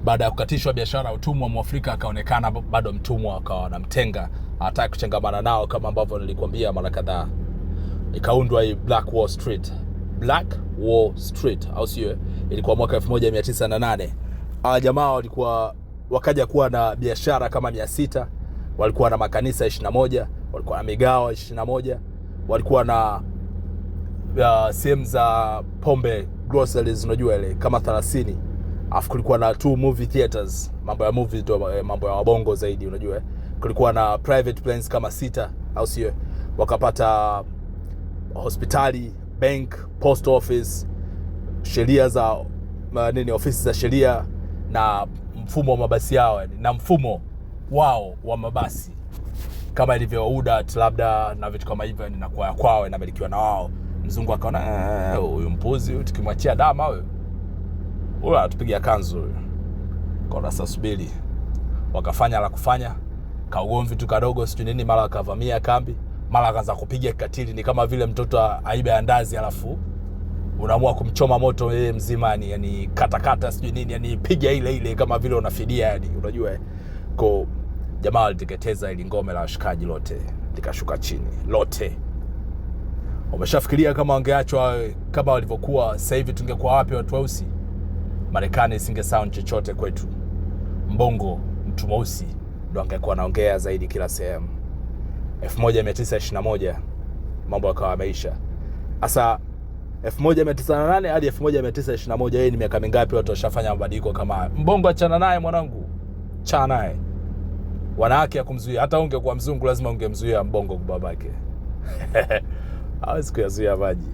Baada ya kukatishwa biashara ya utumwa, Mwafrika akaonekana bado mtumwa, akawa wanamtenga, hataki kuchangamana nao kama ambavyo nilikwambia mara kadhaa. Ikaundwa hii Black Wall Street. Black Wall Street, au sio? Ilikuwa mwaka 1908. Jamaa walikuwa wakaja kuwa na biashara kama 600, walikuwa na makanisa 21, walikuwa na migawa 21, walikuwa na sehemu za pombe, groceries, unajua ile kama 30. Alafu kulikuwa na 2 movie theaters, mambo ya movie ndio mambo ya wabongo zaidi, unajua. Kulikuwa na private planes kama 6, au sio? Wakapata hospitali, bank, post office, sheria za ofisi za sheria, na mfumo wa mabasi yao, na mfumo wao wa mabasi kama ilivyo UDAT labda na vitu kama hivyo, na kwa kwao inamilikiwa na wao. Mzungu akaona huyu mpuzi huyu, tukimwachia dama huyu atupigia kanzu huyu. Kwa sasa subiri. Wakafanya la kufanya, kaugomvi tu kadogo sio nini, mara akavamia kambi, mara akaanza kupiga katili. Ni kama vile mtoto aiba andazi alafu unaamua kumchoma moto yeye mzima, yani kata sio nini, yani piga ile kama vile unafidia, yani unajua. Kwa jamaa waliteketeza ile ngome la washikaji lote, likashuka chini lote. Umeshafikiria kama wangeachwa kama walivyokuwa sasa hivi, tungekuwa wapi watu weusi? Marekani isinge sound chochote kwetu. Mbongo mtu mweusi ndo angekuwa anaongea zaidi kila sehemu. 1921 mambo yakawa yameisha. Sasa 1908 hadi 1921, hii ni miaka mingapi watu washafanya mabadiliko kama Mbongo? Achana naye mwanangu, chana naye. Wanawake ya kumzuia, hata ungekuwa mzungu lazima ungemzuia Mbongo babake. Hawezi kuyazuia maji.